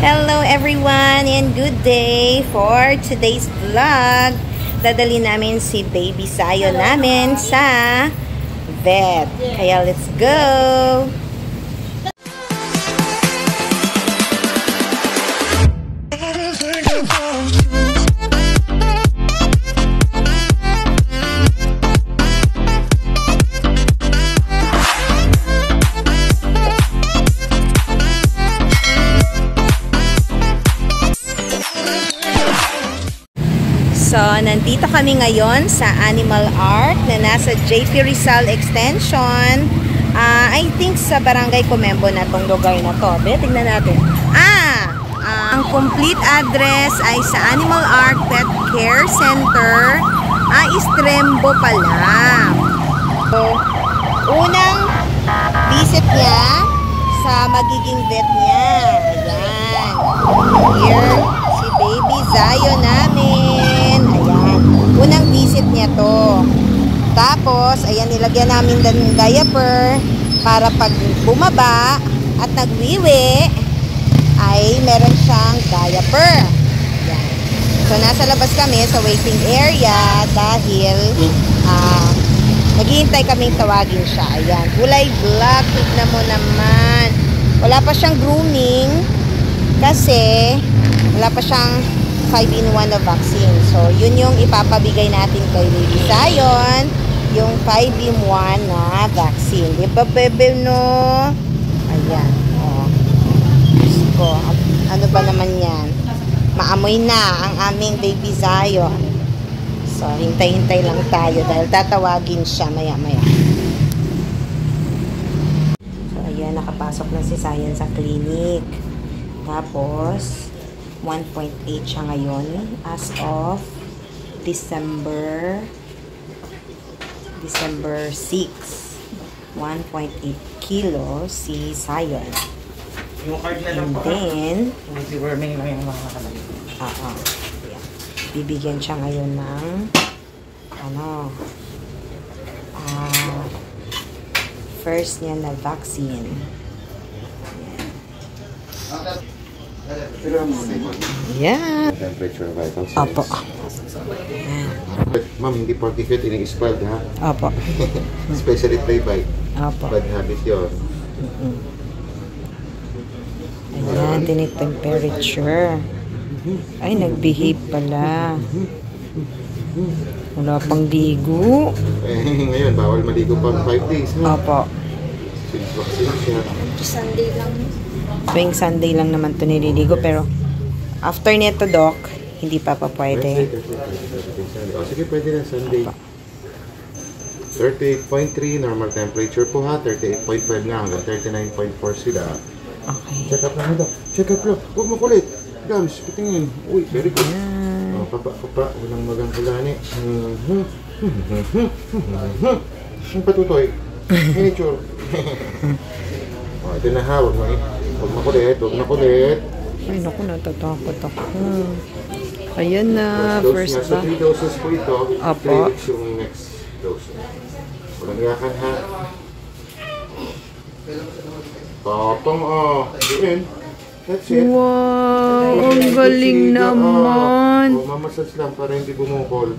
Hello everyone and good day for today's vlog. Dadali namin si baby Zion namin sa vet. Kaya let's go! So, nandito kami ngayon sa Animal Ark na nasa JP Rizal Extension. I think sa Barangay Comembo na tong lugar na to. Be, tingnan natin. Ang complete address ay sa Animal Ark Pet Care Center. Estrembo pala. So, unang visit niya sa magiging vet niya. Ayan. Here, si baby Zion namin. Ayan. Unang visit niya to. Tapos, ayan, nilagyan namin ng diaper para pag bumaba at nagwiwi, ay meron siyang diaper. Ayan. So, nasa labas kami sa waiting area dahil naghihintay kaming tawagin siya. Ayan. Kulay black. Tignan mo naman. Wala pa siyang grooming kasi wala pa siyang 5-in-1 na vaccine. So, yun yung ipapabigay natin kay baby Zion, yung 5-in-1 na vaccine. Diba, bebe, no? Ayan. O. So, ano ba naman yan? Maamoy na ang aming baby Zion. So, hintay-hintay lang tayo dahil tatawagin siya maya-maya. So, ayan, nakapasok na si Zion sa clinic. Tapos, 1.8 siya ngayon as of December 6. 1.8 kilo si Zion. Yung card na lang po. And then, worming lang yung mga nakalagay. yeah. Bibigyan siya ngayon ng first niya na vaccine. Yeah. Temperature vital signs. Opo. Ma'am, hindi porticate, ini-spoiled ha? Opo. Especially play-by. Opo. Bad habit yun. Ayan, tinik temperature. Ay, nag-behave pala. Wala pang ligo. Ngayon, bawal maligo pa 5 days. Ha? Opo. Vaccine siya. Sunday lang. Tuwing Sunday lang naman ito nililigo. Pero, after nito, Doc, hindi pa pwede. Sige, pwede na Sunday. 38.3 normal temperature po ha. 38.5 na hanggang 39.4 sila. Okay. Check up lang, Doc. Check up lang. Huwag makulit. Gams, patingin. Uy, very good. Papa. Walang magang kulani. Ang patutoy. Miniature. Ito na ha. Huwag makulit. Ay, naku, natatakot ako. Ayan na. First ba? So, 3 doses po ito. Apo. 3 weeks yung next dose. Walang yakan ha. Tapang diin. That's it. Wow, ang galing naman. Mamasage lang para hindi bumukol.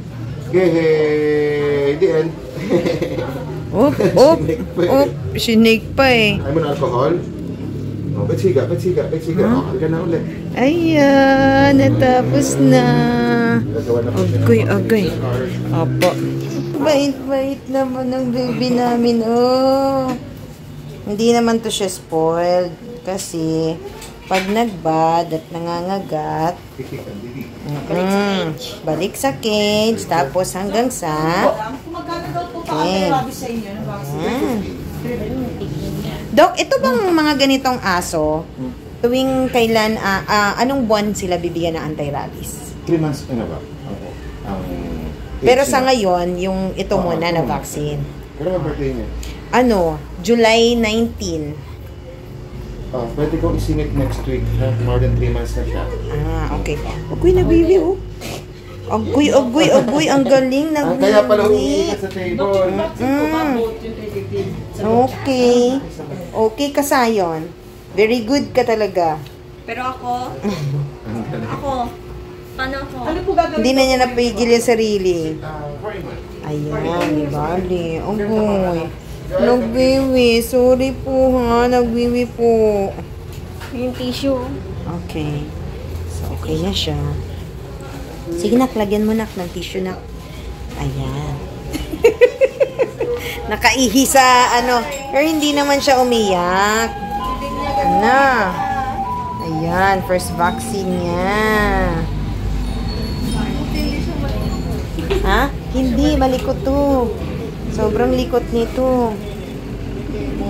Yehey! The end. Op. Sinake pa eh. Ay mo na alcohol? Betsiga. Halika na ulit. Ayan, natapos na. Agay. Opo. Bait naman ng baby namin, oh. Hindi naman to siya spoiled. Kasi, pag nagbad at nangangagat, balik sa cage, tapos hanggang sa cage. Doc, ito bang mga ganitong aso, tuwing kailan, anong buwan sila bibigyan ng anti-rabies? 3 months pa na ba? Pero sa ngayon, yung ito muna na vaccine. Pero ang birthday niya? July 19. Pwede kong isingit next week. More than 3 months na siya. Okay. Agoy na baby, oh. Agoy. Ang galing na baby. Kaya pala umiinit ka sa table. Okay ka, Zion. Very good ka talaga. Pero ako, paano ako? Hindi na niya napigil yung sarili. Ayan, di ba? Oh boy. Nagwiwi. Sorry po ha. Nagwiwi po. Yung tissue. Okay. So, okay na siya. Sige nak, lagyan mo nak ng tissue nak. Ayan. Nakaihi sa ano. Pero hindi naman siya umiyak. Na. Ayan, first vaccine niya. Ha? Hindi, malikot to. Sobrang likot nito.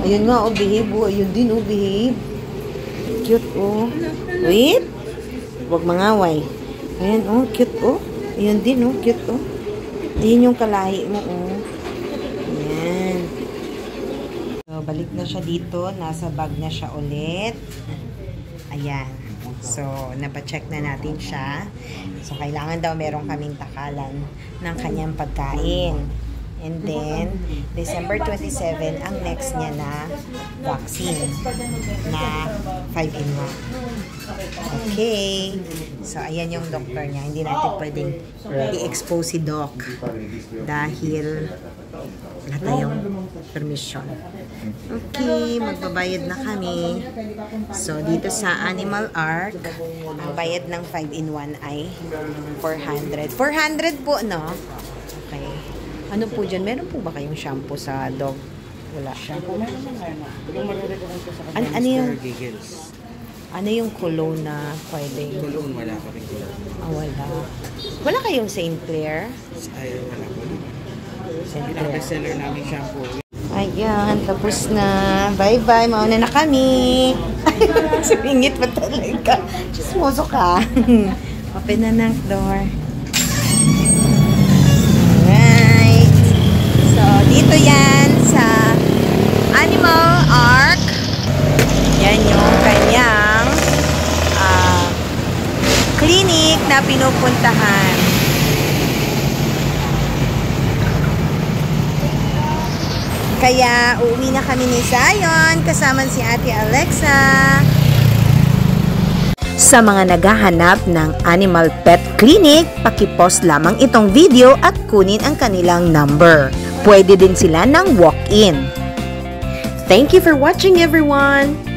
Ayun nga, oh, behave. Oh. Ayun din, oh, behave. Cute, oh. Wait. Huwag mangaway. Ayan, oh, cute, oh. Ayun din, oh, cute, oh. Ayun yung kalahi mo, oh. Ayan. So, balik na siya dito. Nasa bag na siya ulit. Ayan. So, napacheck na natin siya. So, kailangan daw meron kaming takalan ng kanyang pagkain. And then, December 27, ang next niya na vaccine na 5-in-1. Okay. So, ayan yung doctor niya. Hindi natin pwedeng i-expose si doc dahil wala tayong permission. Okay, magbabayad na kami. So, dito sa Animal Ark, ang bayad ng 5-in-1 ay 400. 400 po, no? Okay. Ano po dyan? Meron po ba kayong shampoo sa dog? Wala. Shampoo, meron naman. Yung mag-recommend ko sa Ano kanya, yung- Mr. Giggles. Ano yung cologne na pwede? Cologne, wala ko rin cologne. Wala. Wala kayong St. Clair? Ay, wala ko rin. St. Ang Clair. bestseller namin shampoo. Ayan, tapos na. Bye-bye. Mauna na kami. Sumingit pa talaga. Chismoso ka. Open na ng door. Alright. So, dito yan sa Animal Ark. Yan yung kanyang clinic na pinupuntahan. Kaya uuwi na kami ni Zion kasama si Ate Alexa. Sa mga naghahanap ng Animal Pet Clinic, paki-post lamang itong video at kunin ang kanilang number. Pwede din sila ng walk-in. Thank you for watching everyone!